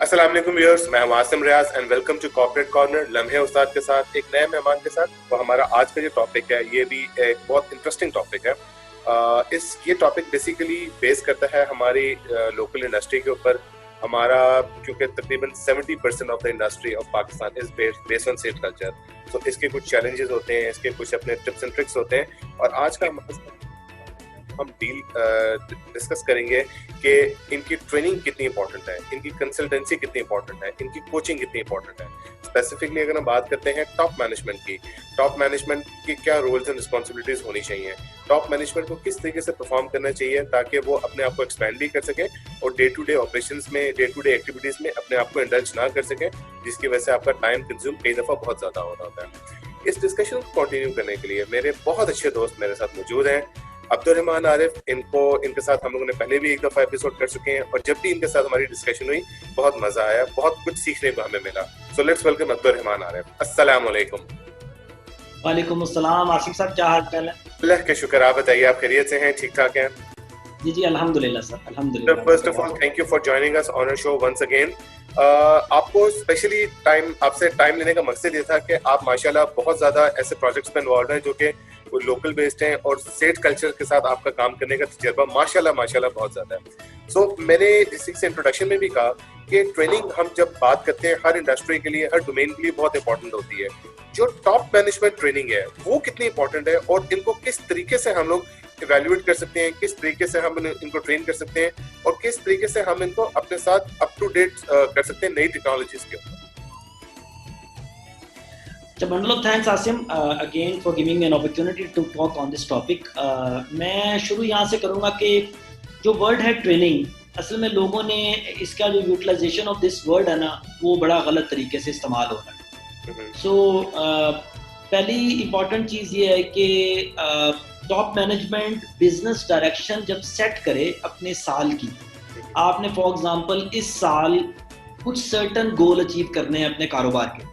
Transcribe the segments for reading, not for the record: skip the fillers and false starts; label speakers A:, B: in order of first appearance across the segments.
A: अस्सलाम वालेकुम व्यूअर्स, मैं हूं Asim Riaz and welcome to corporate corner लम्हे उस्ताद के साथ एक नए मेहमान के साथ। तो हमारा आज का जो टॉपिक है ये भी एक बहुत इंटरेस्टिंग टॉपिक है। ये टॉपिक बेसिकली बेस करता है हमारी लोकल इंडस्ट्री के ऊपर। हमारा क्योंकि तकरीबन 70% of the industry of Pakistan is based on set culture, तो इसके कुछ चैलेंजेस होते हैं, इसके कुछ अपने टिप्स एंड ट्रिक्स होते हैं। और आज का हम डिस्कस करेंगे कि इनकी ट्रेनिंग कितनी इंपॉर्टेंट है, इनकी कंसल्टेंसी कितनी इंपॉर्टेंट है, इनकी कोचिंग कितनी इंपॉर्टेंट है। स्पेसिफिकली अगर हम बात करते हैं टॉप मैनेजमेंट की क्या रोल्स एंड रिस्पॉन्सिबिलिटीज होनी चाहिए, टॉप मैनेजमेंट को किस तरीके से परफॉर्म करना चाहिए ताकि वो अपने आप को एक्सपैंड भी कर सके और डे टू डे ऑपरेशंस में, डे टू डे एक्टिविटीज में अपने आप को इंडल्ज ना कर सके, जिसकी वजह से आपका टाइम कंज्यूम कई दफा बहुत ज्यादा हो रहा होता है। इस डिस्कशन को कंटिन्यू करने के लिए मेरे बहुत अच्छे दोस्त मेरे साथ मौजूद हैं। अब्दुर्रहमान आरिफ, इनके साथ हम लोगों ने पहले भी एक दफा एपिसोड कर चुके हैं और जब भी इनके साथ हमारी डिस्कशन हुई बहुत मजा आया, बहुत कुछ सीखने को हमें मिला। So let's welcome Abdurrahman Arif. अस्सलाम वालेकुम।
B: वालेकुम अस्सलाम। आसिफ साहब, क्या हाल चाल है?
A: अल्लाह का शुक्र, आप बताइए, आप खैरियत से हैं, ठीक ठाक हैं?
B: जी जी अल्हम्दुलिल्लाह सर, अल्हम्दुलिल्लाह।
A: First of all thank you for joining us on our show once again. आपको स्पेशली आपसे टाइम लेने का मकसद ये था कि आप माशाल्लाह बहुत ज्यादा ऐसे प्रोजेक्ट्स में इन्वॉल्व हैं जो कि वो लोकल बेस्ड हैं और सेट कल्चर के साथ आपका काम करने का तजुर्बा माशाल्लाह बहुत ज्यादा है। सो मैंने इसी से इंट्रोडक्शन में भी कहा कि ट्रेनिंग हम जब बात करते हैं हर इंडस्ट्री के लिए, हर डोमेन के लिए बहुत इंपॉर्टेंट होती है। जो टॉप मैनेजमेंट ट्रेनिंग है वो कितनी इंपॉर्टेंट है और इनको किस तरीके से हम लोग इवेल्युएट कर सकते हैं, किस तरीके से हम इनको ट्रेन कर सकते हैं और किस तरीके से हम इनको अपने साथ अप टू डेट कर सकते हैं नई टेक्नोलॉजीज के ऊपर।
B: Bundle of thanks Asim again for giving me an opportunity to talk on this topic. मैं शुरू यहाँ से करूँगा कि जो वर्ड है ट्रेनिंग, असल में लोगों ने इसका जो यूटिलाइजेशन ऑफ दिस वर्ड है ना वो बड़ा गलत तरीके से इस्तेमाल हो रहा है। सो पहली इम्पॉर्टेंट चीज़ ये है कि टॉप मैनेजमेंट बिजनेस डायरेक्शन जब सेट करे अपने साल की, आपने फॉर एग्जांपल इस साल कुछ सर्टन गोल अचीव करने हैं अपने कारोबार के,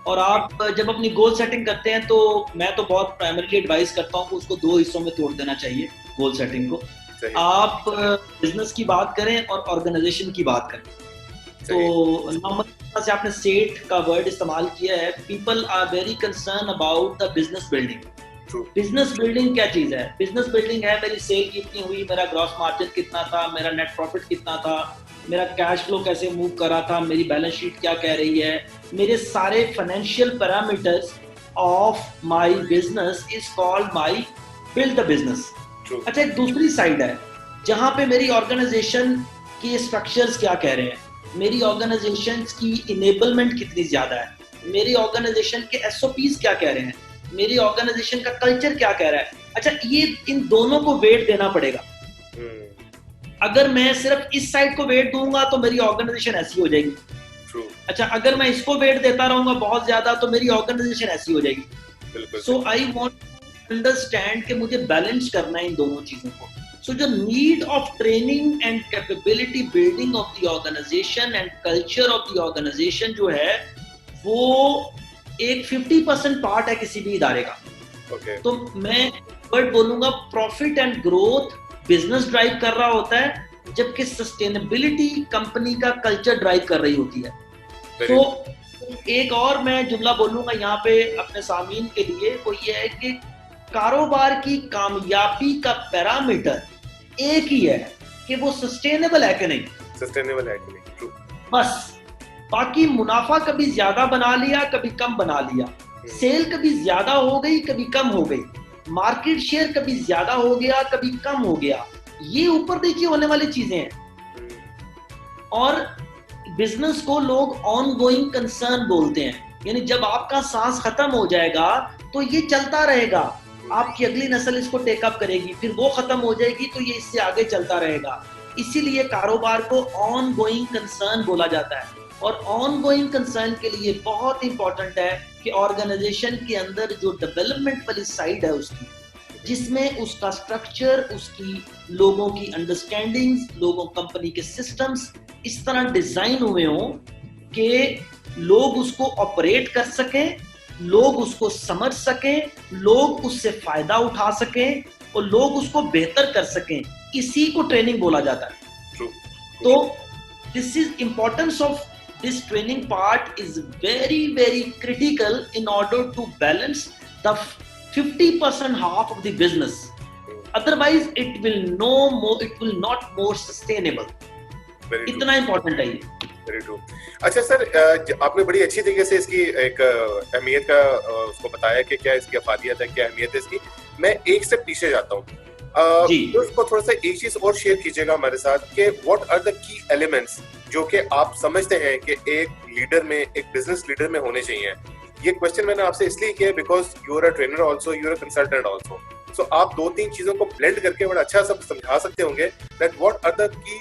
B: और आप जब अपनी गोल सेटिंग करते हैं तो मैं तो बहुत प्राइमरीली एडवाइस करता हूँ कि उसको दो हिस्सों में तोड़ देना चाहिए गोल सेटिंग को। आप बिजनेस की बात करें और ऑर्गेनाइजेशन की बात करें। तो नॉर्मल से आपने सेट का वर्ड इस्तेमाल किया है। People are very concern about the business building. Business building क्या चीज है? बिजनेस बिल्डिंग है मेरी सेल कितनी हुई, मेरा ग्रॉस मार्जिन कितना था, मेरा नेट प्रॉफिट कितना था, मेरा कैश फ्लो कैसे मूव कर रहा था, मेरी बैलेंस शीट क्या कह रही है, मेरे सारे financial parameters of my business is called my build the business. अच्छा, एक दूसरी साइड है जहां पे मेरी ऑर्गेनाइजेशन की स्ट्रक्चर्स क्या कह रहे हैं, मेरी ऑर्गेनाइजेशन की इनेबलमेंट कितनी ज्यादा है, मेरी ऑर्गेनाइजेशन के एसओपीज क्या कह रहे हैं, मेरी ऑर्गेनाइजेशन का कल्चर क्या कह रहा है। अच्छा, ये इन दोनों को वेट देना पड़ेगा। अगर मैं सिर्फ इस साइड को वेट दूंगा तो मेरी ऑर्गेनाइजेशन ऐसी हो जाएगी। अच्छा, अगर मैं इसको वेट देता रहूंगा बहुत ज्यादा तो मेरी ऑर्गेनाइजेशन ऐसी हो जाएगी। सो आई वांट टू अंडरस्टैंड कि मुझे बैलेंस करना है इन दोनों चीजों को। सो जो need of training and capability building of the organisation and culture of the organisation जो है वो एक 50% पार्ट है किसी भी इदारे का। तो मैं वर्ड बोलूंगा, profit and growth business drive कर रहा होता है जबकि सस्टेनेबिलिटी कंपनी का कल्चर ड्राइव कर रही होती है। तो एक और मैं जुमला बोलूंगा यहाँ पे अपने सामीन के लिए, वो ये है कि कारोबार की कामयाबी का पैरामीटर एक ही है कि वो सस्टेनेबल है कि नहीं। बस, बाकी मुनाफा कभी ज्यादा बना लिया, कभी कम बना लिया, सेल कभी ज्यादा हो गई, कभी कम हो गई, मार्केट शेयर कभी ज्यादा हो गया, कभी कम हो गया, ये ऊपर नीचे होने वाली चीजें हैं। और बिजनेस को लोग ऑनगोइंग कंसर्न बोलते हैं, यानी जब आपका सांस खत्म हो जाएगा तो ये चलता रहेगा, आपकी अगली नस्ल इसको टेकअप करेगी, फिर वो खत्म हो जाएगी तो ये इससे आगे चलता रहेगा। इसीलिए कारोबार को ऑनगोइंग कंसर्न बोला जाता है। और ऑनगोइंग कंसर्न के लिए बहुत इंपॉर्टेंट है कि ऑर्गेनाइजेशन के अंदर जो डेवलपमेंट वाली साइड है उसकी, जिसमें उसका स्ट्रक्चर, उसकी लोगों की अंडरस्टैंडिंग्स, लोगों कंपनी के सिस्टम्स इस तरह डिजाइन हुए हों कि लोग उसको ऑपरेट कर सकें, लोग उसको समझ सकें, लोग उससे फायदा उठा सकें और लोग उसको बेहतर कर सकें। इसी को ट्रेनिंग बोला जाता है। तो this is importance of this training part is very very critical in order to balance the 50% half of the business. Otherwise it will not more sustainable. इतना important है ये.
A: Very true. अच्छा सर, आपने बड़ी अच्छी तरीके से इसकी एक अहमियत का उसको बताया कि क्या इसकी अफादियत है, क्या अहमियत है इसकी. मैं एक स्टेप पीछे जाता हूँ. तो उसको थोड़ा सा एक चीज और शेयर कीजिएगा हमारे साथ कि what are the key elements जो कि आप समझते हैं कि एक लीडर में, एक बिजनेस लीडर में होने चाहिए. ये क्वेश्चन मैंने आपसे इसलिए किया because you are a trainer also, you are a consultant also. So आप 2-3 चीजों को ब्लेंड करके बड़ा अच्छा सब समझा सकते होंगे that what are the key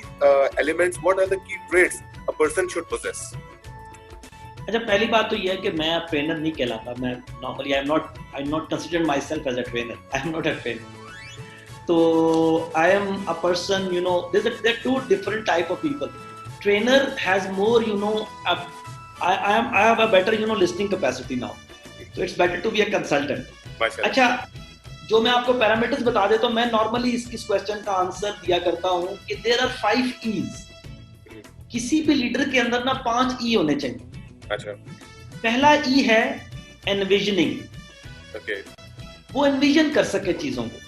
A: elements, what are the key traits a person should possess.
B: अच्छा, पहली बात तो ये है कि मैं ट्रेनर नहीं कहलाता. मैं normally I am not consider myself as a trainer. I am not a trainer. तो I am a person, you know, there are two different type of people. Trainer has more, you know, I have a better, you know, listening capacity now. So it's better to be a consultant. अच्छा, जो मैं आपको parameters बता देता हूँ, मैं normally इस question का आंसर दिया करता हूँ कि देयर आर 5 E's. किसी भी लीडर के अंदर ना 5 E होने चाहिए.
A: अच्छा. पहला
B: E है envisioning.
A: Okay.
B: वो envision कर सके चीजों को.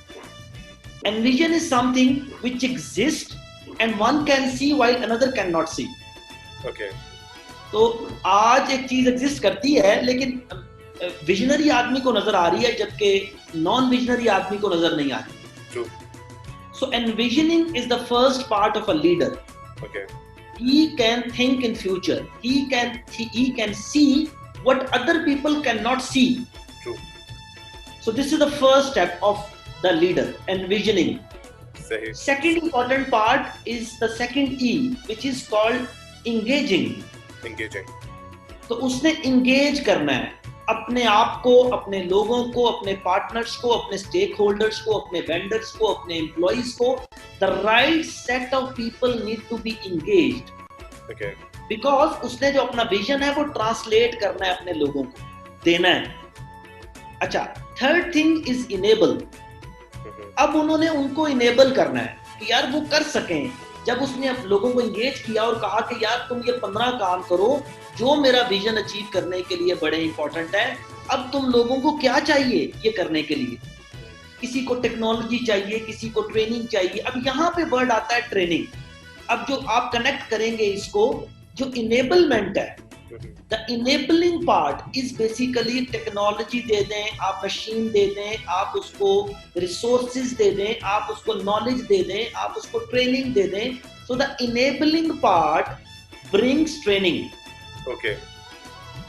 B: Envision is something which exists and one can see while another cannot see.
A: Okay.
B: तो आज एक चीज एग्जिस्ट करती है लेकिन विजनरी आदमी को नजर आ रही है जबकि नॉन विजनरी आदमी को नजर नहीं आ रही. So envisioning is the first part of a leader. He can think in future. He can see what other people can not see. So this is the first step of the leader, envisioning. Second important part is the second E which is called engaging. तो उसने engage करना है अपने आप को, अपने लोगों को, अपने पार्टनर्स को, अपने स्टेक होल्डर्स को, अपने वेंडर्स को, अपने एम्प्लॉइज को. The right set of people need to be engaged. Because उसने जो अपना विजन है वो ट्रांसलेट करना है, अपने लोगों को देना है. अच्छा, थर्ड थिंग इज इनेबल. अब उन्होंने उनको इनेबल करना है कि यार वो कर सकें. जब उसने अब लोगों को इंगेज किया और कहा कि यार तुम ये 15 काम करो जो मेरा विजन अचीव करने के लिए बड़े इंपॉर्टेंट है. अब तुम लोगों को क्या चाहिए ये करने के लिए? किसी को टेक्नोलॉजी चाहिए, किसी को ट्रेनिंग चाहिए. अब यहाँ पे वर्ड आता है ट्रेनिंग. अब जो आप कनेक्ट करेंगे इसको, जो इनेबलमेंट है, the enabling part is basically technology दे दें, आप मशीन दे दें, आप उसको रिसोर्सेज दे दें, आप उसको नॉलेज दे दें, आप उसको ट्रेनिंग दे दें. So the enabling part brings training.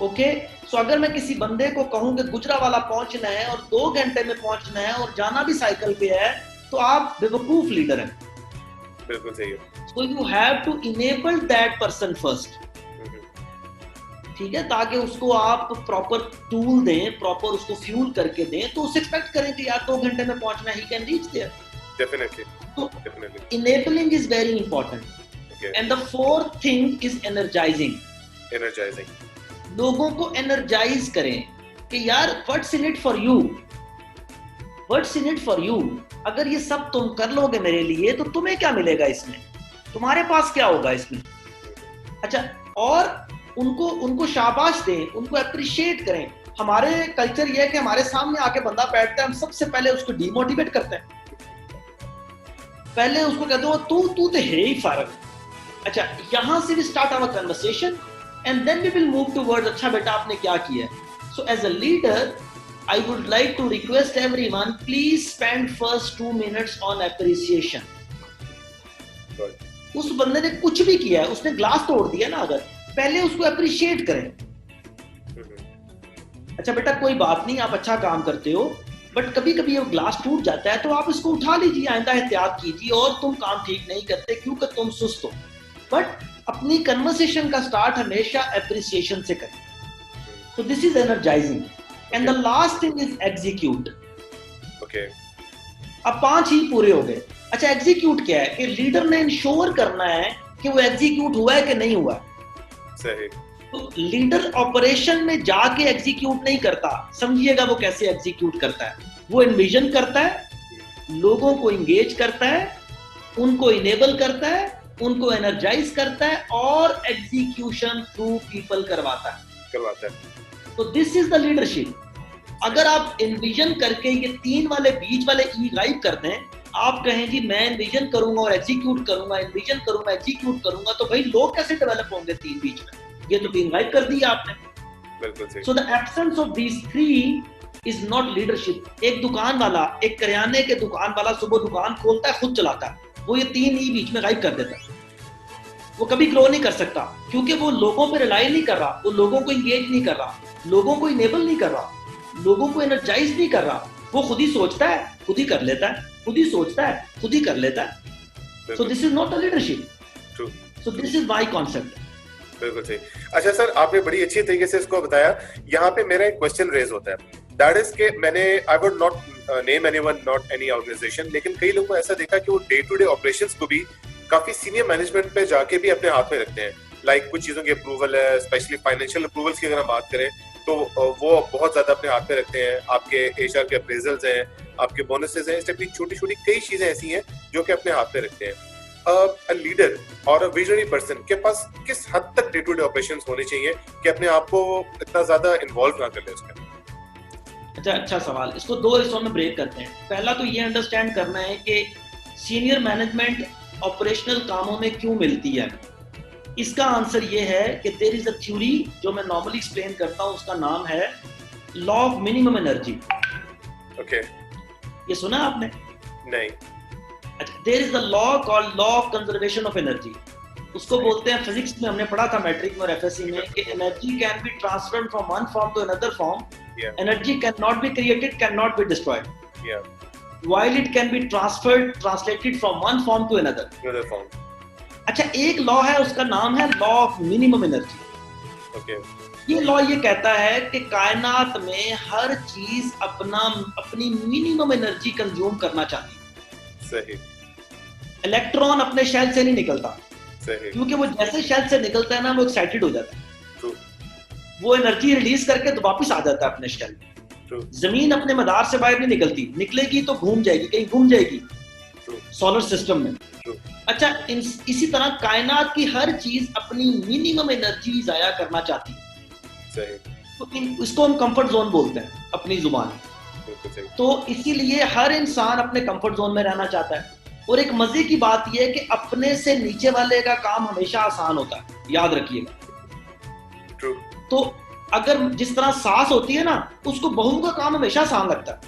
B: Okay. So अगर मैं किसी बंदे को कहूं कि गुजरावाला पहुंचना है और 2 घंटे में पहुंचना है और जाना भी साइकिल पे है, तो आप बेवकूफ लीडर हैं.
A: बिल्कुल सही है.
B: So you have to enable that person first. ठीक है, ताकि उसको आप प्रॉपर टूल दें, प्रॉपर उसको फ्यूल करके दें, तो उसे एक्सपेक्ट करें कि यार 2 घंटे में पहुंचना है, he can reach there.
A: Definitely.
B: तो enabling is very important. Okay. And the fourth thing is energizing. लोगों को एनर्जाइज करें कि यार what's in it for you? What's in it for you? अगर ये सब तुम कर लोगे मेरे लिए तो तुम्हें क्या मिलेगा इसमें? तुम्हारे पास क्या होगा इसमें? अच्छा, और उनको शाबाश दें, उनको अप्रिशिएट करें. हमारे कल्चर ये है कि हमारे सामने आके बंदा बैठता है, हम सबसे पहले उसको डिमोटिवेट करते हैं. पहले उसको कहते हो तू तो है ही फारग. अच्छा, यहां से भी start our conversation and then we will move towards अच्छा बेटा आपने क्या किया है. So as a leader I would like to request everyone, please spend first 2 minutes on appreciation. उस बंदे ने कुछ भी किया है, उसने ग्लास तोड़ दिया ना, अगर पहले उसको अप्रिशिएट करें. अच्छा बेटा कोई बात नहीं, आप अच्छा काम करते हो, बट कभी कभी वो ग्लास टूट जाता है तो आप इसको उठा लीजिए, आइंदा एहतियात कीजिए, और तुम काम ठीक नहीं करते क्योंकि तुम सुस्त हो. बट अपनी कन्वर्सेशन का स्टार्ट हमेशा अप्रिसिएशन से करें. So this is energizing. And the last thing is execute.
A: Okay.
B: अब 5 ही पूरे हो गए. अच्छा, एग्जीक्यूट क्या है? कि लीडर ने इंश्योर करना है कि वो एग्जीक्यूट हुआ है कि नहीं हुआ.
A: सही.
B: तो लीडर ऑपरेशन में जाके एग्जीक्यूट नहीं करता. समझिएगा वो कैसे एग्जीक्यूट करता है. वो एनविजन करता है, लोगों को इंगेज करता है, उनको इनेबल करता है, उनको एनर्जाइज करता है और एग्जीक्यूशन थ्रू पीपल करवाता है। तो दिस इज द लीडरशिप। अगर आप एनविजन करके ये 3 वाले बीच वाले ई गायब कर दें, आप कहें जी मैं एनविजन करूंगा और एग्जीक्यूट करूंगा, एनविजन करूंगा एग्जीक्यूट करूंगा, तो भाई लोग कैसे डेवलप होंगे 3 बीच में? ये तो 3 गायब कर दिया आपने।
A: बिल्कुल सही।
B: So the absence of these 3 is not leadership. एक दुकान वाला, एक करियाने के दुकान वाला सुबह दुकान खोलता है, खुद चलाता है, वो ये 3 ई बीच में गायब कर देता है। वो कभी ग्रो नहीं कर सकता, क्योंकि वो लोगों पे रिलाई नहीं कर रहा, वो लोगों को इंगेज नहीं कर रहा, लोगों को इनेबल नहीं कर रहा, लोगों को एनर्जाइज नहीं कर रहा। वो खुद ही सोचता है, खुद ही कर लेता है, खुद ही सोचता है, खुद ही कर लेता है। So this is not a leadership. So this is my concept.
A: बिल्कुल सही। अच्छा सर, आपने बड़ी अच्छी तरीके से इसको बताया। यहाँ पे मेरा एक क्वेश्चन रेज होता है, दैट इज के मैंने I would not name anyone, not any organisation, लेकिन कई लोगों को ऐसा देखा कि वो डे टू डे ऑपरेशंस को भी काफी सीनियर मैनेजमेंट पे जाके भी अपने हाथ में रखते हैं। लाइक कुछ चीजों की अप्रूवल है, स्पेशली फाइनेंशियल अप्रूवल्स की अगर हम बात करें तो वो बहुत ज्यादा अपने हाथ में रखते हैं। आपके एचआर के अप्रेजल्स हैं, आपके बोनसेस हैं, इस टाइप की छोटी छोटी कई चीजें ऐसी हैं जो कि अपने हाथ में रखते हैं। अ लीडर और अ विजनरी पर्सन के पास किस हद तक डे टू डे ऑपरेशंस होने चाहिए कि अपने आप को इतना ज्यादा इन्वॉल्व ना कर ले उसके?
B: अच्छा सवाल। इसको 2 हिस्सों में ब्रेक करते हैं। पहला तो ये अंडरस्टैंड करना है कि सीनियर मैनेजमेंट ऑपरेशनल कामों में क्यों मिलती है। इसका आंसर ये है कि देयर इज अ थ्योरी जो मैं नॉर्मली एक्सप्लेन करता हूं, उसका नाम है law of minimum energy.
A: Okay,
B: ये सुना आपने?
A: नहीं।
B: अच्छा, there is the law called law of conservation of energy. उसको बोलते हैं, फिजिक्स में हमने पढ़ा था मैट्रिक में और एफएससी में, कि energy can be transferred from one form to another form. Energy can not be created, can not be destroyed, while it can be translated from one form to another
A: form.
B: अच्छा, एक law है, उसका नाम है law of minimum energy.
A: Okay.
B: ये law ये कहता है कि कायनात में हर चीज अपनी मिनिमम एनर्जी कंज्यूम करना चाहती है।
A: सही।
B: इलेक्ट्रॉन अपने शेल से नहीं निकलता।
A: सही।
B: क्योंकि वो जैसे शेल से निकलता है ना, वो एक्साइटेड हो जाता है।
A: True.
B: वो एनर्जी रिलीज करके वापस आ जाता है अपने शेल में। जमीन अपने मदार से बाहर नहीं निकलती, निकलेगी तो घूम जाएगी, कहीं घूम जाएगी सोलर सिस्टम में। अच्छा, इसी तरह कायनात की हर चीज अपनी मिनिमम एनर्जी जाया करना चाहती है।
A: सही।
B: तो इसको हम कंफर्ट जोन बोलते हैं अपनी जुबान में। तो इसीलिए हर इंसान अपने कंफर्ट जोन में रहना चाहता है। और एक मजे की बात यह है कि अपने से नीचे वाले का काम हमेशा आसान होता है, याद रखिएगा। तो अगर जिस तरह सास होती है ना, उसको बहू का काम हमेशा आसान लगता है,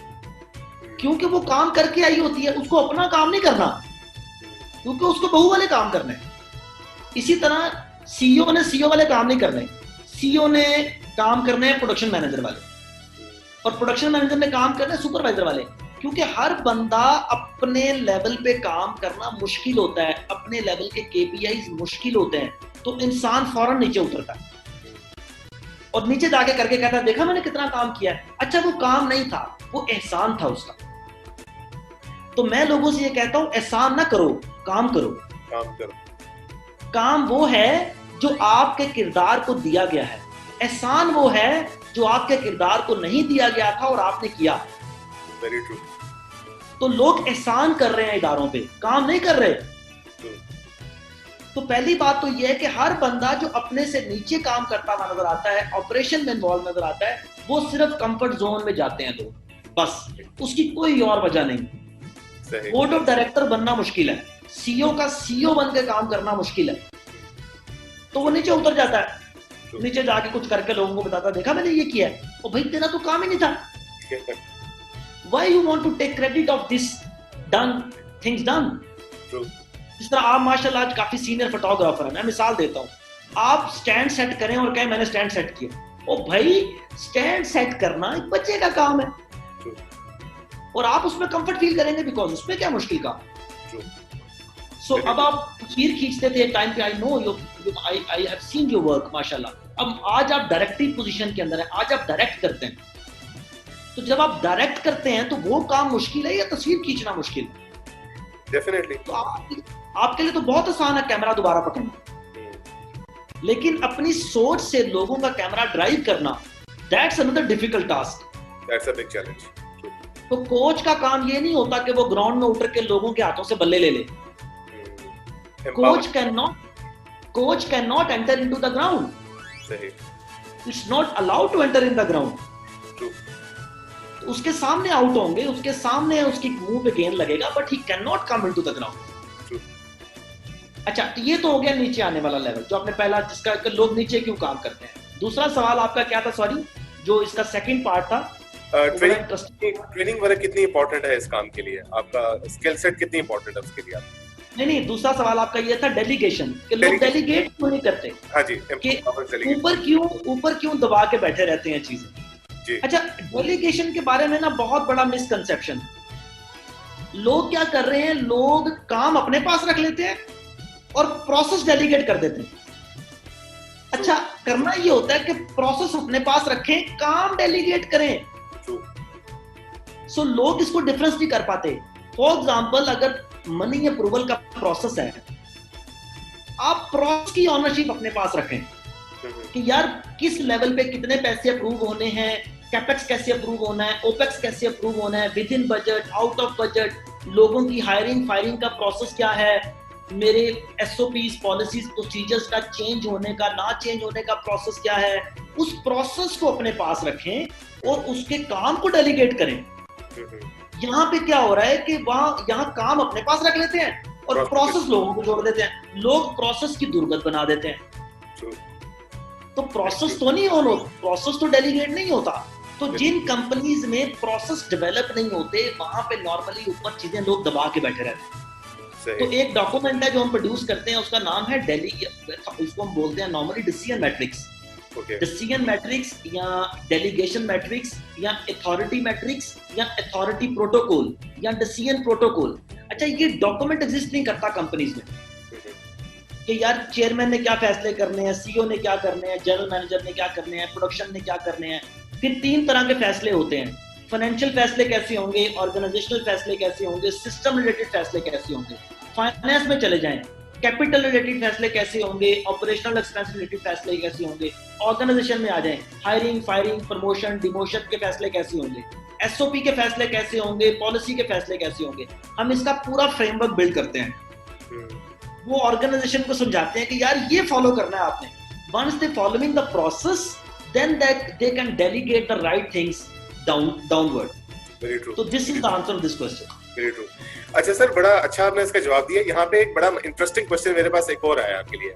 B: क्योंकि वो काम करके आई होती है, उसको अपना काम नहीं करना, क्योंकि उसको बहू वाले काम करने। इसी तरह सीईओ ने सीईओ वाले काम नहीं करने, सीईओ ने काम करने हैं प्रोडक्शन मैनेजर वाले, और प्रोडक्शन मैनेजर ने काम करने सुपरवाइजर वाले। क्योंकि हर बंदा अपने लेवल पे काम करना मुश्किल होता है, अपने लेवल के केपीआईज मुश्किल होते हैं, तो इंसान फौरन नीचे उतरता है और नीचे जाके करके कहता है, देखा मैंने कितना काम किया है। अच्छा, वो काम नहीं था, वो एहसान था उसका। तो मैं लोगों से ये कहता हूं, एहसान ना करो, काम करो।
A: काम करो।
B: काम वो है जो आपके किरदार को दिया गया है, एहसान वो है जो आपके किरदार को नहीं दिया गया था और आपने किया।
A: Very true.
B: तो लोग एहसान कर रहे हैं इदारों पे, काम नहीं कर रहे। तो पहली बात तो यह है कि हर बंदा जो अपने से नीचे काम करता हुआ नजर आता है, ऑपरेशन में इन्वॉल्व नजर आता है, वो सिर्फ कंफर्ट जोन में जाते हैं लोग, बस, उसकी कोई और वजह नहीं। बोर्ड ऑफ डायरेक्टर बनना मुश्किल है, सीईओ का सीईओ बन के काम करना मुश्किल है, तो वो नीचे उतर जाता है, नीचे जाके कुछ करके लोगों को बताता, देखा मैंने ये किया है। ओ भाई, तेरा तो काम ही नहीं था। Why you want to take credit of this done things done? इस तरह आप माशाल्लाह आज काफी सीनियर फोटोग्राफर हैं, मैं मिसाल देता हूँ, आप स्टैंड सेट करें और कहें मैंने स्टैंड सेट किया। ओ भाई, स्टैंड सेट करना एक बच्चे का काम है और आप उसमें कंफर्ट फील करेंगे, बिकॉज उसमें क्या मुश्किल काम। सो अब आप तस्वीर खींचते थे एक टाइम पे, I know I have seen your work माशाल्लाह। अब आज आप डायरेक्टिव पोजीशन के अंदर हैं, आज आप डायरेक्ट करते हैं। तो जब आप डायरेक्ट करते हैं तो वो काम मुश्किल है या तस्वीर खींचना मुश्किल है?
A: डेफिनेटली।
B: तो आपके लिए तो बहुत आसान है कैमरा दोबारा पकड़ना, लेकिन अपनी सोच से लोगों का कैमरा ड्राइव करना, that's another difficult task,
A: that's a big challenge.
B: तो कोच का काम ये नहीं होता कि वो ग्राउंड में उतर के लोगों के हाथों से बल्ले ले ले। coach cannot enter into the ground.
A: सही.
B: It's not allowed to enter in the ground.
A: True.
B: तो उसके सामने आउट होंगे, उसके सामने उसकी मुंह पे गेंद लगेगा, but he cannot come into the ground.
A: True.
B: अच्छा, तो ये तो हो गया नीचे आने वाला लेवल, जो आपने पहला जिसका लोग नीचे क्यों काम करते हैं. दूसरा सवाल आपका क्या था, सॉरी, जो इसका सेकंड पार्ट था.
A: ट्रेनिंग वर्क कितनी इंपॉर्टेंट है इस काम के लिए, आपका स्किल सेट कितनी इंपॉर्टेंट है उसके लिए.
B: नहीं, दूसरा सवाल आपका ये था डेलीगेशन, कि लोग डेलीगेट क्यों नहीं करते.
A: हाँ जी,
B: कि ऊपर क्यों दबा के बैठे रहते हैं चीजें. अच्छा, डेलीगेशन के बारे में ना बहुत बड़ा मिसकंसेप्शन. लोग क्या कर रहे हैं, लोग काम अपने पास रख लेते हैं और प्रोसेस डेलीगेट कर देते हैं. अच्छा, करना ये होता है कि प्रोसेस अपने पास रखें, काम डेलीगेट करें. सो लोग इसको डिफरेंस नहीं कर पाते. फॉर एग्जांपल, अगर मनी अप्रूवल का प्रोसेस है, आप प्रोसेस की ऑनरशिप अपने पास रखें कि यार किस लेवल पे कितने पैसे अप्रूव होने हैं, कैपेक्स कैसे अप्रूव होना है, ओपेक्स कैसे अप्रूव होना है, with in budget, out of budget, लोगों की हायरिंग फायरिंग का प्रोसेस क्या है, मेरे एसओपीज, पॉलिसीज, प्रोसीजर्स का चेंज होने का, ना चेंज होने का प्रोसेस क्या है. उस प्रोसेस को अपने पास रखें और उसके काम को डेलीगेट करें. यहाँ पे क्या हो रहा है कि यहाँ काम अपने पास रख लेते हैं और प्रोसेस लोगों को जोड़ देते हैं. लोग प्रोसेस की दुर्गत बना देते हैं. तो प्रोसेस तो नहीं होना, प्रोसेस तो डेलीगेट नहीं होता. तो जिन कंपनीज में प्रोसेस डेवलप नहीं होते, वहां पे नॉर्मली ऊपर चीजें लोग दबा के बैठे रहते हैं. तो एक डॉक्यूमेंट है जो हम प्रोड्यूस करते हैं, उसका नाम है इसको हम बोलते हैं normally decision matrix. Decision matrix या डेलीगेशन मैट्रिक्स या अथॉरिटी मैट्रिक्स या अथॉरिटी प्रोटोकॉल या डिसीजन प्रोटोकॉल. अच्छा, ये डॉक्यूमेंट एग्जिस्ट नहीं करता कंपनीज में कि यार चेयरमैन ने क्या फैसले करने हैं, सीईओ ने क्या करने हैं, जनरल मैनेजर ने क्या करने हैं, प्रोडक्शन ने क्या करने हैं. फिर 3 तरह के फैसले होते हैं. फाइनेंशियल फैसले कैसे होंगे, ऑर्गेनाइजेशनल फैसले कैसे होंगे, सिस्टम रिलेटेड फैसले कैसे होंगे. फाइनेंस में चले जाएं, कैपिटल रिलेटेड फैसले कैसे होंगे, ऑपरेशनल एक्सपेंस रिलेटेड फैसले कैसे होंगे. ऑर्गेनाइजेशन में आ जाएं, हायरिंग फायरिंग प्रमोशन डिमोशन के फैसले कैसे होंगे, एसओपी के फैसले कैसे होंगे, पॉलिसी के फैसले कैसे होंगे. हम इसका पूरा फ्रेमवर्क बिल्ड करते हैं. वो ऑर्गेनाइजेशन को समझाते हैं कि यार ये फॉलो करना है आपने. Once they following the process, then that they can delegate the right things downward.
A: Very true.
B: तो this is the answer of this question.
A: Very true. अच्छा सर, बड़ा अच्छा आपने इसका जवाब दिया. यहाँ पे एक बड़ा इंटरेस्टिंग क्वेश्चन मेरे पास एक और आया आपके लिए.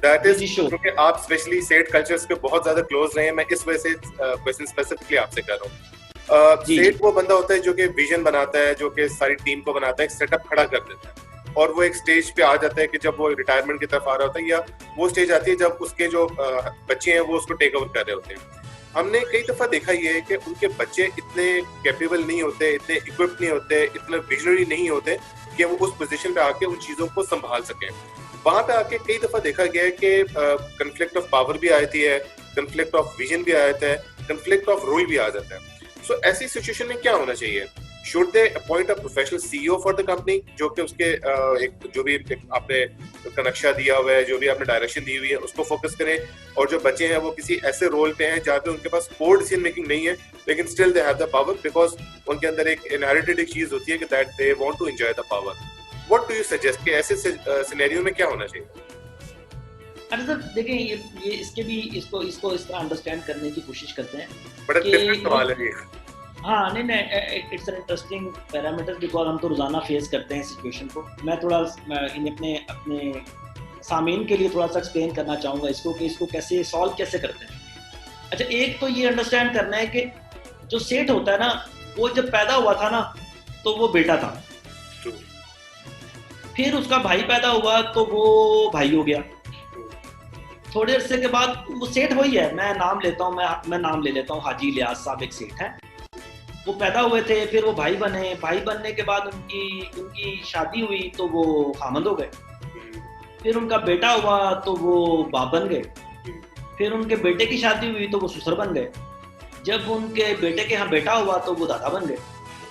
A: दैट इज क्योंकि आप स्पेशली सेट कल्चर्स के बहुत ज्यादा क्लोज रहे हैं, मैं इस वजह से क्वेश्चन स्पेसिफिकली आपसे कर रहा हूँ. सेट वो बंदा होता है जो कि विजन बनाता है, जो कि सारी टीम को बनाता है, एक सेटअप खड़ा कर देता है, और वो एक स्टेज पे आ जाता है कि जब वो रिटायरमेंट की तरफ आ रहा होता है, या वो स्टेज आती है जब उसके जो बच्चे हैं वो उसको टेक ओवर कर रहे होते हैं. हमने कई दफा देखा ये है कि उनके बच्चे इतने कैपेबल नहीं होते, इतने इक्विप्ड नहीं होते, इतने विजनरी नहीं होते कि वो उस पोजीशन पे आके उन चीजों को संभाल सकें. वहां पे आके कई दफा देखा गया है कि कन्फ्लिक्ट ऑफ पावर भी आ जाती है, कन्फ्लिक्ट ऑफ विजन भी आ जाता है, कन्फ्लिक्ट ऑफ रोल भी आ जाता है. सो ऐसी सिचुएशन में क्या होना चाहिए? Should they appoint a professional CEO for the company, जो कि उसके एक जो भी आपने उसका नक्शा दिया हुआ है, जो भी आपने डायरेक्शन दी हुई है, उसको फोकस करें, और जो बच्चे हैं वो किसी ऐसे रोल पे हैं जहाँ पे उनके पास कोर डिसीजन मेकिंग नहीं है, लेकिन still they have the power, because उनके अंदर एक इनहेरिटेड एक चीज होती है कि that they want to enjoy the power. What do you suggest कि ऐसे सिनेरियो में क्या होना चाहिए?
B: अरे सर देखिए, ये इसके भी इसको इस तरह अंडरस्टैंड करने की कोशिश करते हैं.
A: बड़ा डिफरेंट सवाल है ये.
B: हाँ, नहीं, it's an interesting parameter, because हम तो रोजाना फेस करते हैं सिचुएशन को. मैं थोड़ा अपने सामीन के लिए थोड़ा सा एक्सप्लेन करना चाहूँगा इसको कि इसको कैसे सॉल्व कैसे करते हैं. अच्छा, एक तो ये अंडरस्टैंड करना है कि जो सेठ होता है ना, वो जब पैदा हुआ था ना तो वो बेटा था, फिर उसका भाई पैदा हुआ तो वो भाई हो गया. थोड़े अरसे के बाद वो सेठ वही है, मैं नाम लेता हूँ, मैं नाम ले लेता हूँ, हाजी इलियास साहब एक सेठ है. वो पैदा हुए थे, फिर वो भाई बने, भाई बनने के बाद उनकी शादी हुई तो वो खामंद हो गए. फिर उनका बेटा हुआ तो वो बाप बन गए. फिर उनके बेटे की शादी हुई तो वो ससुर बन गए. जब उनके बेटे के यहाँ बेटा हुआ तो वो दादा बन गए.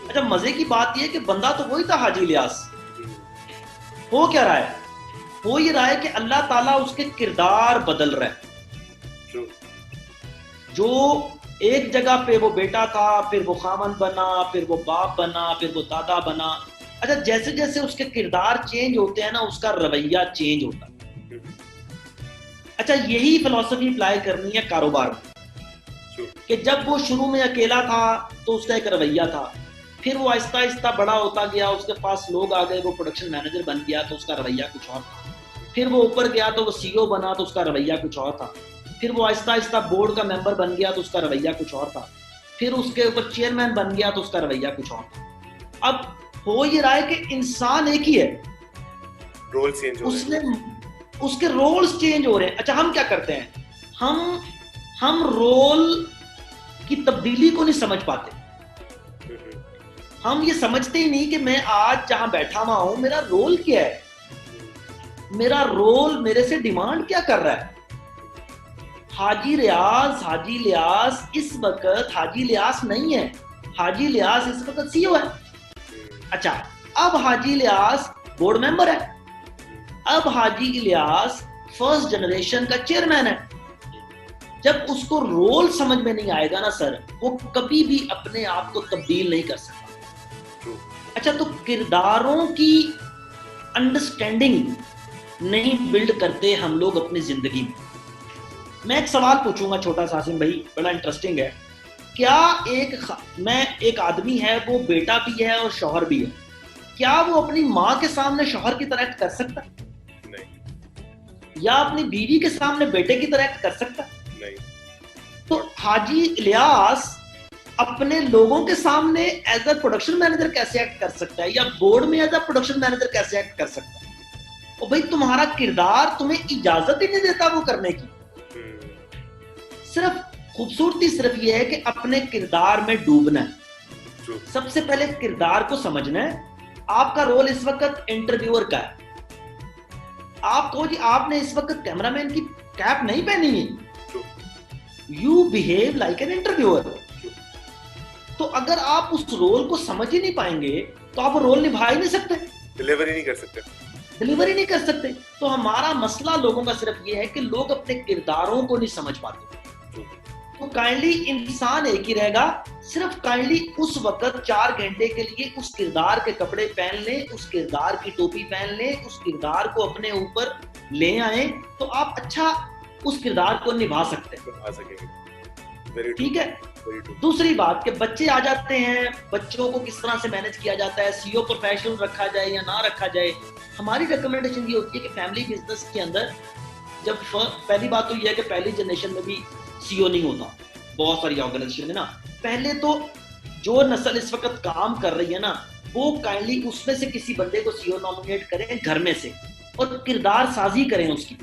B: अच्छा, मजे की बात ये कि बंदा तो वही था हाजी इलियास. हो क्या रहा है? हो ये रहा है कि अल्लाह ताला उसके किरदार बदल रहा है. जो एक जगह पे वो बेटा था, फिर वो खामन बना, फिर वो बाप बना, फिर वो दादा बना. अच्छा, जैसे जैसे उसके किरदार चेंज होते हैं ना, उसका रवैया चेंज होता है। अच्छा, यही फिलॉसफी अप्लाई करनी है कारोबार में, कि जब वो शुरू में अकेला था तो उसका एक रवैया था, फिर वो आहिस्ता आहिस्ता बड़ा होता गया, उसके पास लोग आ गए, वो प्रोडक्शन मैनेजर बन गया तो उसका रवैया कुछ और था, फिर वो ऊपर गया तो वो सीईओ बना तो उसका रवैया कुछ और था, फिर वो आहिस्ता आहिस्ता बोर्ड का मेंबर बन गया तो उसका रवैया कुछ और था, फिर उसके ऊपर चेयरमैन बन गया तो उसका रवैया कुछ और था। अब हो ये रहा है कि इंसान एक ही है,
A: रोल चेंज हो
B: उसने उसके रोल्स चेंज हो रहे हैं। अच्छा, हम क्या करते हैं, हम रोल की तब्दीली को नहीं समझ पाते। हम ये समझते ही नहीं कि मैं आज जहां बैठा हुआ हूं मेरा रोल क्या है, मेरा रोल मेरे से डिमांड क्या कर रहा है। हाजी लियास इस वक्त हाजी लियास नहीं है, हाजी लियास इस वक्त सीईओ है। अच्छा, अब हाजी लियास बोर्ड मेंबर है, अब हाजी इलियास फर्स्ट जनरेशन का चेयरमैन है। जब उसको रोल समझ में नहीं आएगा ना सर, वो कभी भी अपने आप को तब्दील नहीं कर सकता। अच्छा, तो किरदारों की अंडरस्टैंडिंग नहीं बिल्ड करते हम लोग अपनी जिंदगी में। मैं एक सवाल पूछूंगा छोटा सा आसिम भाई, बड़ा इंटरेस्टिंग है। क्या एक आदमी है, वो बेटा भी है और शौहर भी है, क्या वो अपनी माँ के सामने शौहर की तरह एक्ट कर सकता है? नहीं। या अपनी बीवी के सामने बेटे की तरह एक्ट कर सकता है?
A: नहीं।
B: तो हाजी इलियास अपने लोगों के सामने एज अ प्रोडक्शन मैनेजर कैसे एक्ट कर सकता है, या बोर्ड में एज अ प्रोडक्शन मैनेजर कैसे एक्ट कर सकता है? और भाई, तुम्हारा किरदार तुम्हें इजाजत ही नहीं देता वो करने की। सिर्फ खूबसूरती सिर्फ ये है कि अपने किरदार में डूबना है। सबसे पहले किरदार को समझना है। आपका रोल इस वक्त इंटरव्यूअर का है, आप कहो जी आपने इस वक्त कैमरामैन की कैप नहीं पहनी है, you behave like an interviewer. तो अगर आप उस रोल को समझ ही नहीं पाएंगे तो आप रोल निभा ही नहीं सकते, डिलीवर ही नहीं कर सकते। तो हमारा मसला लोगों का सिर्फ ये है कि लोग अपने किरदारों को नहीं समझ पाते। तो काइंडली इंसान एक ही रहेगा, सिर्फ काइंडली उस वक्त 4 घंटे के लिए उस किरदार के कपड़े पहन ले, उस किरदार की टोपी पहन ले, उस किरदार को अपने ऊपर ले आए, तो आप अच्छा उस किरदार को निभा सकते हैं। ठीक है। दूसरी बात कि बच्चे आ जाते हैं, बच्चों को किस तरह से मैनेज किया जाता है, सीईओ प्रोफेशनल रखा जाए या ना रखा जाए। हमारी रिकमेंडेशन ये होती है कि फैमिली बिजनेस के अंदर जब पहली बात तो ये है कि पहली जनरेशन में भी सीईओ नहीं होता बहुत सारी ऑर्गेनाइजेशन में ना। पहले तो जो नस्ल इस वक्त काम कर रही है ना, वो काइंडली उसमें से किसी बंदे को सीईओ नॉमिनेट करें घर में से, और किरदार साजी करें उसकी।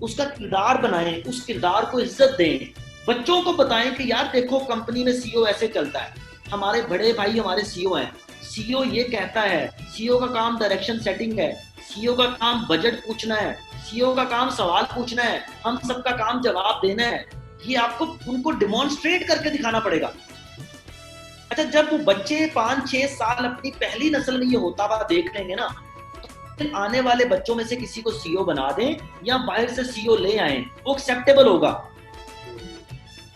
B: उसका किरदार बनाएं, उस किरदार को इज्जत दें, बच्चों को बताएं कि यार देखो कंपनी में सीईओ ऐसे चलता है, हमारे बड़े भाई हमारे सीईओ हैं, सीईओ ये कहता है, सीईओ का काम डायरेक्शन सेटिंग है, सीईओ का काम बजट पूछना है, सीईओ का काम सवाल पूछना है, हम सबका काम जवाब देना है। ये आपको उनको डिमॉन्स्ट्रेट करके दिखाना पड़ेगा। अच्छा, जब वो बच्चे 5-6 साल अपनी पहली नस्ल में ये होता हुआ देख लेंगे ना, तो आने वाले बच्चों में से किसी को सीईओ बना दें या बाहर से सीईओ ले आए, वो एक्सेप्टेबल होगा।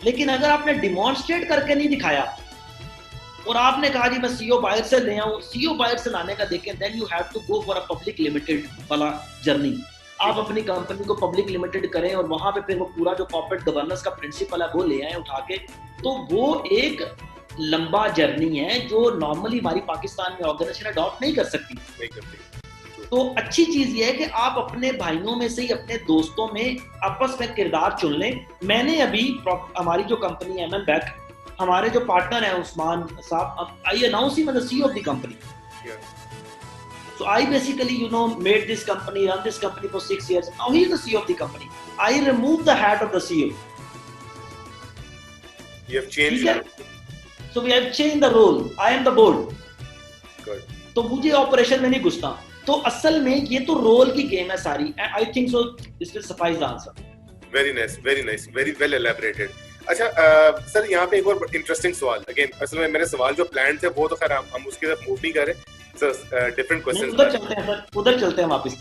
B: लेकिन अगर आपने डिमॉन्स्ट्रेट करके नहीं दिखाया और आपने कहा जी मैं सीईओ बाहर से ले आऊं, सीईओ बाहर से लाने का देखें, then you have to go for a public limited वाला जर्नी। आप अपनी कंपनी को पब्लिक लिमिटेड करें और वहां पे फिर वो पूरा जो कॉर्पोरेट गवर्नेंस का प्रिंसिपल है वो ले आए उठा के, तो वो एक लंबा जर्नी है जो नॉर्मली हमारी पाकिस्तान में ऑर्गेनाइजेशन अडॉप्ट नहीं कर सकती। तो अच्छी चीज ये है कि आप अपने भाइयों में से ही, अपने दोस्तों में आपस में किरदार चुन लें। मैंने अभी हमारी जो कंपनी है एमएम बैक, हमारे जो पार्टनर है उस्मान साहब, I announce him as the CEO of the company. So I basically, made this company, run this company for 6 years. Now he is the CEO of the company. I removed the hat of the CEO.
A: You have changed.
B: So we have changed the role. I am the board.
A: Good.
B: तो मुझे operation में नहीं घुसता। तो असल में ये तो रोल की गेम है सारी। I think so. This will suffice the answer.
A: Very nice, very well elaborated. अच्छा सर, यहाँ पे एक और इंटरेस्टिंग सवाल। अगेन असल में मेरे सवाल जो प्लान थे वो तो खैर हम उसकी तरफ मूव नहीं कर रहे, डिफरेंट क्वेश्चन।
B: उधर चलते हैं सर, उधर चलते हैं वापस।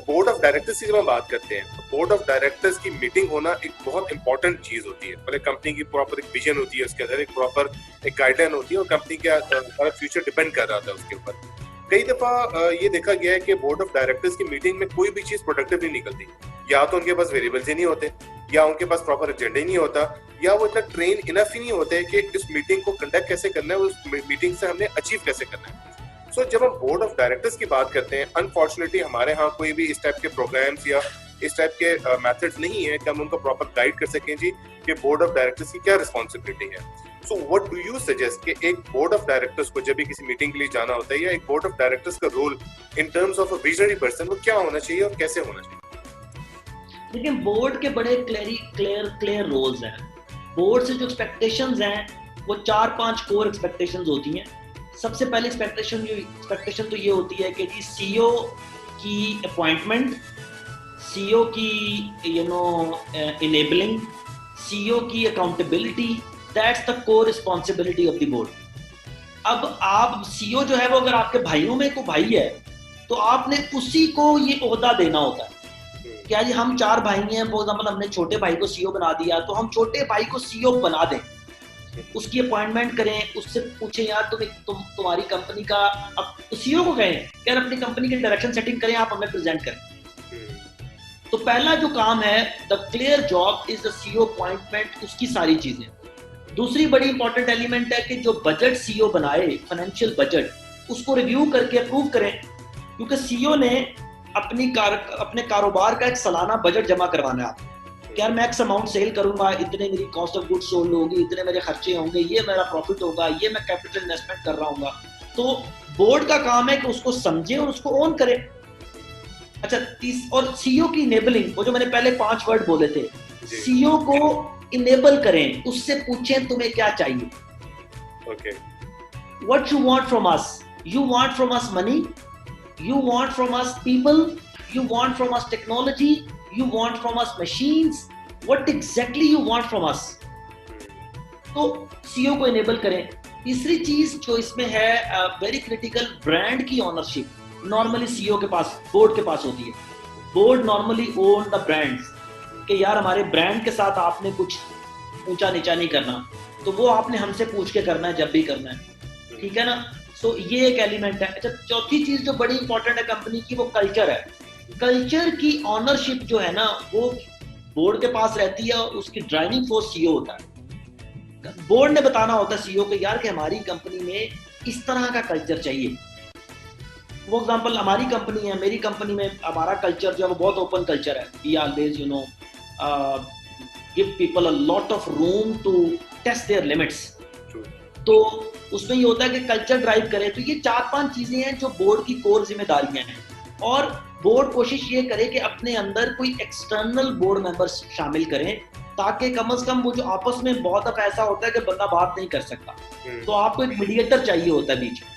A: बोर्ड ऑफ डायरेक्टर्स की जब हम बात करते हैं, बोर्ड ऑफ डायरेक्टर्स की मीटिंग होना एक बहुत इंपॉर्टेंट चीज होती है। मतलब कंपनी की प्रॉपर एक विजन होती है, उसके अंदर एक प्रॉपर एक गाइडलाइन होती है और कंपनी का सारा फ्यूचर डिपेंड कर रहा था उसके ऊपर। कई दफा ये देखा गया है कि बोर्ड ऑफ डायरेक्टर्स की मीटिंग में कोई भी चीज प्रोडक्टिव नहीं निकलती। या तो उनके पास वेरिएबल्स ही नहीं होते, या उनके पास प्रॉपर एजेंडा ही नहीं होता, या वो इतना ट्रेन इनफ ही नहीं होते कि इस मीटिंग को कंडक्ट कैसे करना है, उस मीटिंग से हमने अचीव कैसे करना है। सो जब हम बोर्ड ऑफ डायरेक्टर्स की बात करते हैं, अनफॉर्चुनेटली हमारे यहाँ कोई भी इस टाइप के प्रोग्राम्स या इस टाइप के मेथड्स नहीं है कि हम उनको प्रॉपर गाइड कर सकें जी कि बोर्ड ऑफ डायरेक्टर्स की क्या रिस्पॉन्सिबिलिटी है। So what do you suggest कि एक बोर्ड ऑफ डायरेक्टर्स को जब भी किसी मीटिंग के लिए जाना होता है, या एक बोर्ड ऑफ डायरेक्टर्स का role in terms of a visionary person वो क्या होना चाहिए और कैसे होना चाहिए?
B: देखिए, बोर्ड के बड़े क्लियर रोल्स हैं। बोर्ड से जो एक्सपेक्टेशंस हैं वो 4-5 कोर एक्सपेक्टेशंस होती हैं। सबसे पहले एक्सपेक्टेशन तो ये होती है कि जी सीईओ की अपॉइंटमेंट, सीईओ की इनेबलिंग, सीईओ की accountability, that's the core responsibility of the board. अब आप सीईओ जो है वो अगर आपके भाइयों में कोई भाई है तो आपने उसी को ये ओहदा देना होता है। क्या जी हम 4 भाई हैं, फॉर एग्जांपल हमने छोटे भाई को सीईओ बना दिया, तो हम छोटे भाई को सीईओ बना दें, उसकी अपॉइंटमेंट करें, उससे पूछें यार तुम्हारी कंपनी का, अब सीईओ को कहें यार अपनी कंपनी की डायरेक्शन सेटिंग करें, आप हमें प्रेजेंट करें। तो पहला जो काम है, the clear job is the CEO appointment, उसकी सारी चीजें। दूसरी बड़ी इंपॉर्टेंट एलिमेंट है कि जो बजट सीईओ बनाए, फाइनेंशियल बजट, उसको रिव्यू करके अप्रूव करें, क्योंकि सीईओ ने अपने कारोबार का एक सालाना बजट जमा करवाना है आपको। यार मैं एक्स अमाउंट सेल करूंगा, इतने मेरी कॉस्ट ऑफ गुड्स सोल्ड होगी, इतने मेरे खर्चे होंगे, ये मेरा प्रॉफिट होगा, ये मैं कैपिटल इन्वेस्टमेंट कर रहा हूँ। तो बोर्ड का काम है कि उसको समझे और उसको ओन करे। अच्छा, और सीईओ की इनेबलिंग, वो जो मैंने पहले 5 वर्ड बोले थे, सीईओ को इनेबल करें, उससे पूछें तुम्हें क्या चाहिए।
A: Okay,
B: what you want from us? You want from us money, you want from us people, you want from us technology, you want from us machines, what exactly you want from us? तो CEO को enable करें। तीसरी चीज जो इसमें है very critical, brand की ownership normally CEO के पास, बोर्ड के पास होती है। Board normally own the brands, कि यार हमारे ब्रांड के साथ आपने कुछ ऊंचा नीचा नहीं करना, तो वो आपने हमसे पूछ के करना है जब भी करना है, ठीक है ना। तो ये एक एलिमेंट है। अच्छा, चौथी चीज जो बड़ी इंपॉर्टेंट है कंपनी की, वो कल्चर है। कल्चर की ऑनरशिप जो है ना, वो बोर्ड के पास रहती है और उसकी ड्राइविंग फोर्स सीईओ होता है। बोर्ड ने बताना होता है सीईओ को यार कि हमारी कंपनी में इस तरह का कल्चर चाहिए। फॉर एग्जांपल हमारी कंपनी है, मेरी कंपनी में हमारा कल्चर जो है वो बहुत ओपन कल्चर है। We always give people a lot of room to test their limits. तो उसमें ये होता है कि कल्चर ड्राइव करे। तो ये 4-5 चीजें हैं जो बोर्ड की कोर जिम्मेदारियां हैं, और बोर्ड कोशिश ये करे कि अपने अंदर कोई एक्सटर्नल बोर्ड मेंबर्स शामिल करें, ताकि कम से कम वो जो आपस में बहुत दफा ऐसा होता है कि बंदा बात नहीं कर सकता, तो आपको एक मीडिएटर चाहिए होता है बीच में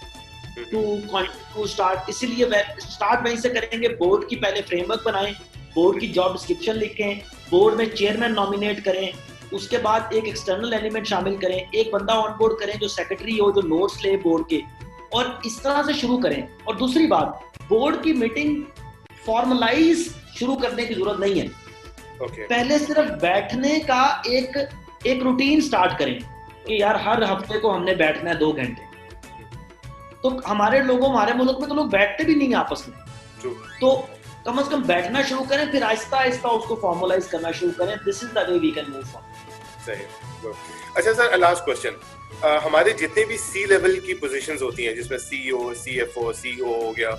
B: टू स्टार्ट। इसीलिए स्टार्ट वहीं से करेंगे। बोर्ड की पहले फ्रेमवर्क बनाएं, बोर्ड की जॉब डिस्क्रिप्शन लिखें, बोर्ड में चेयरमैन नॉमिनेट करें, उसके बाद एक एक्सटर्नल एलिमेंट शामिल करें, एक बंदा ऑन बोर्ड करें जो सेक्रेटरी हो, जो नोट्स ले बोर्ड के, और इस तरह से शुरू करें। और दूसरी बात, बोर्ड की मीटिंग फॉर्मलाइज शुरू करने की जरूरत नहीं है। पहले सिर्फ बैठने का एक रूटीन स्टार्ट करें कि यार हर हफ्ते को हमने बैठना है 2 घंटे। तो हमारे मुल्क में तो लोग बैठते भी नहीं है आपस में, तो कम से कम बैठना शुरू करें, फिर आहिस्ता आहिस्ता उसको फॉर्मलाइज करना शुरू करें। This is the way we can move forward.
A: सही। अच्छा सर, लास्ट क्वेश्चन, हमारे जितने भी सी लेवल की पोजीशंस होती हैं, जिसमें सीईओ, सीएफओ, सीईओ हो गया,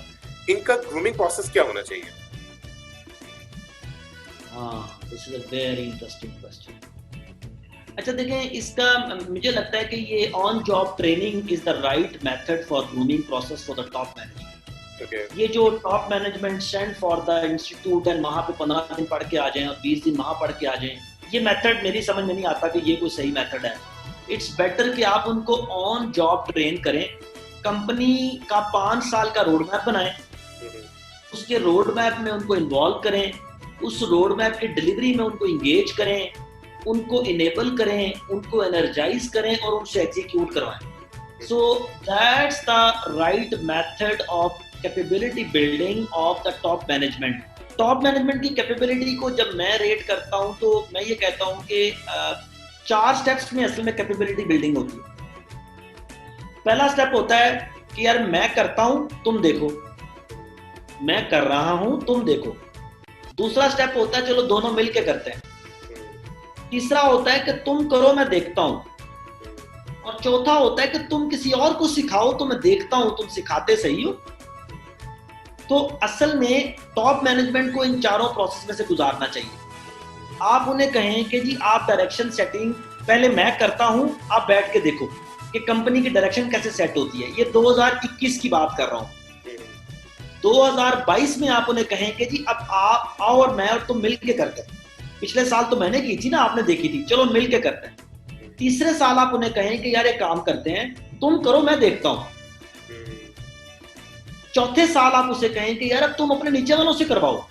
A: इनका ग्रूमिंग प्रोसेस क्या होना चाहिए?
B: हाँ, this is a very interesting question. अच्छा देखें, इसका मुझे लगता है कि ये on job training is the right method for grooming process for the top management. ये जो top management send for the institute and वहाँ पे 15 दिन पढ़ के आ जाएं और 20 दिन वहाँ पढ़ के आ जाएं, ये मेथड मेरी समझ में नहीं आता कि ये कोई सही मेथड है। इट्स बेटर कि आप उनको ऑन जॉब ट्रेन करें, कंपनी का 5 साल का रोड मैप बनाएं, उसके रोड मैप में उनको इन्वॉल्व करें, उस रोड मैप की डिलीवरी में उनको इंगेज करें, उनको इनेबल करें, उनको एनर्जाइज करें और उनसे एग्जीक्यूट करवाएं। So that's the right method of capability building of the top management. Top management की कैपेबिलिटी को जब मैं रेट करता हूं तो मैं ये कहता हूं कि 4 स्टेप्स में असल में कैपेबिलिटी बिल्डिंग होती है। पहला स्टेप होता है कि यार मैं करता हूं तुम देखो, मैं कर रहा हूं तुम देखो। दूसरा स्टेप होता है चलो दोनों मिलके करते हैं। तीसरा होता है कि तुम करो मैं देखता हूं। और चौथा होता है कि तुम किसी और को सिखाओ तो मैं देखता हूं तुम सिखाते सही हो। तो असल में टॉप मैनेजमेंट को इन चारों प्रोसेस में से गुजारना चाहिए। आप उन्हें कहें कि जी आप डायरेक्शन सेटिंग पहले मैं करता हूं, आप बैठ के देखो कि कंपनी की डायरेक्शन कैसे सेट होती है। ये 2021 की बात कर रहा हूं। 2022 में आप उन्हें कहें कि जी अब आप आओ और मैं और तुम मिल के करते हैं। पिछले साल तो मैंने की थी ना, आपने देखी थी, चलो मिल के करते हैं। तीसरे साल आप उन्हें कहें कि यार एक काम करते हैं, तुम करो मैं देखता हूं। चौथे साल आप उसे कहें कि यार अब तुम अपने नीचे वालों से करवाओ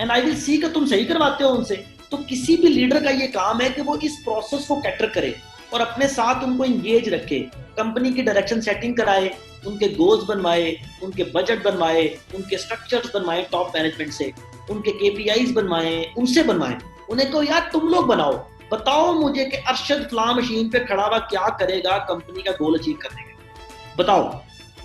B: एंड आई विल सी कि तुम सही करवाते हो उनसे। तो किसी भी लीडर का ये काम है कि वो इस प्रोसेस को कैटर करे और अपने साथ उनको इंगेज रखे, कंपनी की डायरेक्शन सेटिंग कराए, उनके गोल्स बनवाए, उनके बजट बनवाए, उनके स्ट्रक्चर्स बनवाए टॉप मैनेजमेंट से, उनके केपीआईज बनवाए, उनसे बनवाए। उन्हें कहो यार तुम लोग बनाओ, बताओ मुझे कि अरशद फलां मशीन पे खड़ा हुआ क्या करेगा कंपनी का गोल अचीव करने के, बताओ।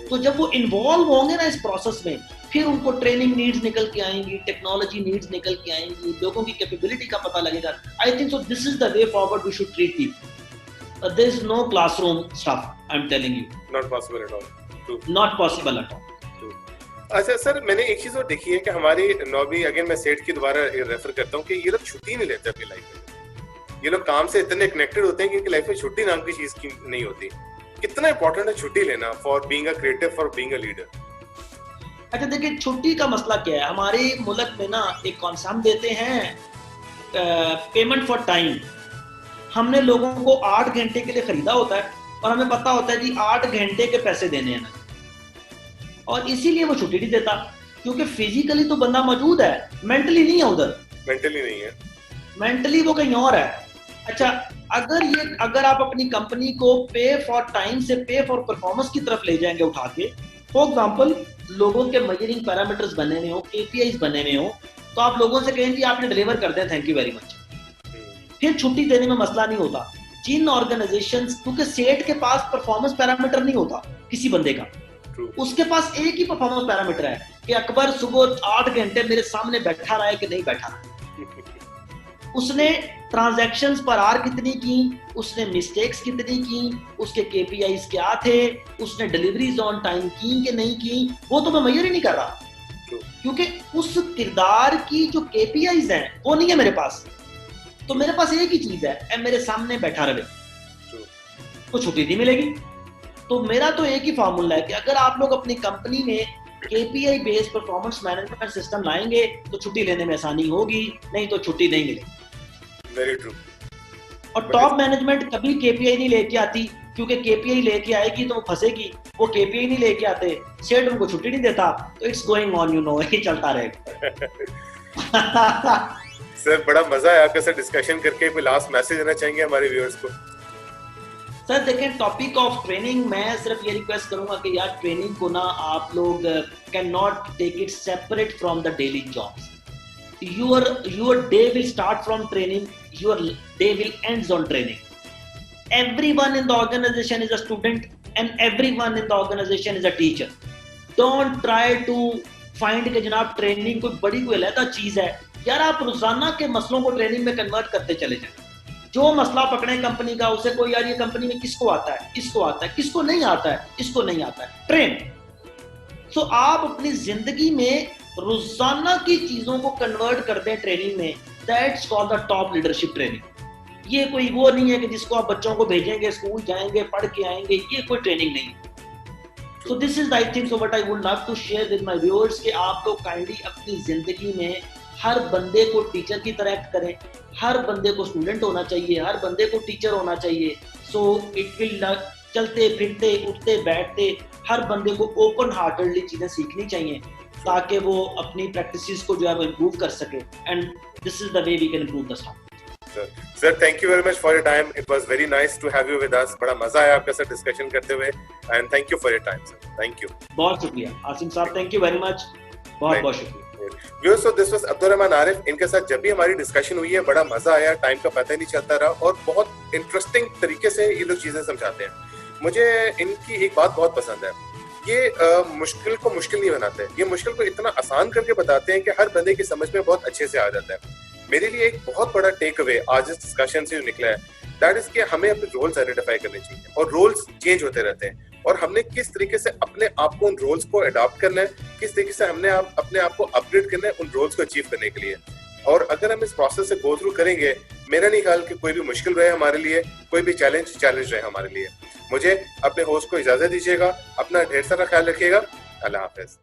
B: तो जब वो इन्वॉल्व होंगे ना इस प्रोसेस में, फिर उनको ट्रेनिंग नीड्स निकल के आएंगी, टेक्नोलॉजी नीड्स निकल के आएंगी, लोगों की कैपेबिलिटी का पता लगेगा। I think so this is the way forward we should treat people. There is no classroom stuff, I am telling you,
A: not possible at all,
B: not possible at all.
A: अच्छा sir, मैंने एक चीज और देखी है कि हमारी नॉबी, अगेन मैं सेठ की दोबारा रेफर करता हूँ कि ये लोग छुट्टी नहीं लेते अपनी लाइफ में। ये लोग काम से इतने कनेक्टेड होते हैं कि इनकी लाइफ में छुट्टी नाम की चीज की नहीं होती। कितना इंपॉर्टेंट है छुट्टी लेना for being a creative, for being a leader?
B: अच्छा देखिए, छुट्टी का मसला क्या है हमारे मुल्क में ना, एक कॉन्सेप्ट हम देते हैं पेमेंट फॉर टाइम। हमने लोगों को 8 घंटे के लिए खरीदा होता है और हमें पता होता है जी 8 घंटे के पैसे देने हैं, और इसीलिए वो छुट्टी नहीं देता, क्योंकि फिजिकली तो बंदा मौजूद है, मेंटली नहीं है उधर।
A: मेंटली नहीं है,
B: मेंटली वो कहीं और है। अच्छा, अगर आप अपनी कंपनी को पे फॉर टाइम से पे फॉर परफॉर्मेंस की तरफ ले जाएंगे उठा के, फॉर एग्जांपल लोगों के मेजरिंग पैरामीटर्स बने हुए हो, केपीआईज बने हुए हो, तो आप लोगों से कहें कि आपने डिलीवर कर दिया, थैंक यू वेरी मच। फिर छुट्टी देने में मसला नहीं होता। जिन ऑर्गेनाइजेशंस, क्योंकि सेट के पास परफॉर्मेंस पैरामीटर नहीं होता किसी बंदे का, उसके पास एक ही परफॉर्मेंस पैरामीटर है कि अकबर सुबह 8 घंटे मेरे सामने बैठा रहा है कि नहीं बैठा रहा। उसने ट्रांजैक्शंस पर आर कितनी की, उसने मिस्टेक्स कितनी की, उसके केपीआईज क्या थे, उसने डिलीवरीज ऑन टाइम की कि नहीं की, वो तो मैं मेजर ही नहीं कर रहा, क्योंकि उस किरदार की जो केपीआईज हैं वो नहीं है मेरे पास। तो मेरे पास एक ही चीज है, मेरे सामने बैठा रहे, तो छुट्टी नहीं मिलेगी। तो मेरा तो एक ही फार्मूला है कि अगर आप लोग अपनी कंपनी में KPI based performance management system लाएंगे तो छुट्टी लेने में आसानी होगी, नहीं तो छुट्टी नहीं मिलेगी।
A: Very true.
B: और टॉप मैनेजमेंट कभी केपीआई नहीं लेके आती, क्योंकि केपीआई लेके आएगी तो वो फंसेगी। वो केपीआई नहीं लेके आते, सेट उनको छुट्टी नहीं देता, तो it's going on, you know, ये चलता रहेगा।
A: सर बड़ा मजा आया आपके साथ डिस्कशन करके। कोई लास्ट मैसेज देना चाहेंगे हमारे व्यूअर्स को?
B: सर देखें, टॉपिक ऑफ ट्रेनिंग, मैं सिर्फ ये रिक्वेस्ट करूंगा कि यार ट्रेनिंग को ना आप लोग can not take it separate from the daily jobs. your day will start from training, your day will ends on training. Everyone in the organization is a student and everyone in the organization is a teacher. Don't try to find कि जनाब training कोई बड़ी कोई अलग चीज है। यार आप रोजाना के मसलों को ट्रेनिंग में कन्वर्ट करते चले जाए। जो मसला पकड़े कंपनी का, उसे कोई यार ये कंपनी में किसको आता है, इसको आता है, किसको नहीं आता है, इसको नहीं आता है, ट्रेन। सो आप अपनी जिंदगी में रोजाना की चीजों को कन्वर्ट कर दें ट्रेनिंग में। That's called the top leadership training. ये कोई वो नहीं है कि जिसको आप बच्चों को भेजेंगे, स्कूल जाएंगे, पढ़ के आएंगे, ये कोई ट्रेनिंग नहीं है। So this is I think so what I would love to share with my viewers कि आप लोग काइंडली अपनी जिंदगी में हर बंदे को टीचर की तरह एक्ट करें, हर बंदे को स्टूडेंट होना चाहिए, हर बंदे को टीचर होना चाहिए। सो इट विल चलते फिरते उठते बैठते हर बंदे को ओपन हार्टेडली चीजें सीखनी चाहिए, ताकि वो अपनी प्रैक्टिसेस को जो है वो इम्प्रूव कर सके। And this is the way we can improve the staff.
A: Sir thank you very much for your time. It was very nice to have you with us. बड़ा मजा आया आपके साथ डिस्कशन करते हुए and thank you for your time sir. Thank you.
B: बहुत शुक्रिया आसिम साहब, थैंक यू वेरी मच, बहुत बहुत शुक्रिया.
A: Viewers, so this was Abdul Rahman Arif. इनके साथ जब भी हमारी डिस्कशन हुई है बड़ा मजा आया, टाइम का पता ही नहीं चलता रहा और बहुत इंटरेस्टिंग तरीके से ये लोग चीजें समझाते हैं. मुझे इनकी एक बात बहुत पसंद है. ये मुश्किल को मुश्किल नहीं बनाते, ये मुश्किल को इतना आसान करके बताते हैं कि हर बंदे की समझ में बहुत अच्छे से आ जाता है. मेरे लिए एक बहुत बड़ा टेक अवे आज इस डिस्कशन से जो निकला है, दैट इज कि हमें अपने रोल्स आइडेंटिफाई करने चाहिए और रोल्स चेंज होते रहते हैं और हमने किस तरीके से अपने आप को उन रोल्स को अडॉप्ट करना है, किस तरीके से हमने अपने आप को अपग्रेड करना है उन रोल्स को अचीव करने के लिए. और अगर हम इस प्रोसेस से गो थ्रू करेंगे, मेरा नहीं ख्याल कि कोई भी मुश्किल रहे हमारे लिए, कोई भी चैलेंज रहे हमारे लिए. मुझे अपने होस्ट को इजाजत दीजिएगा. अपना ढेर सारा ख्याल रखिएगा. अल्लाह हाफिज.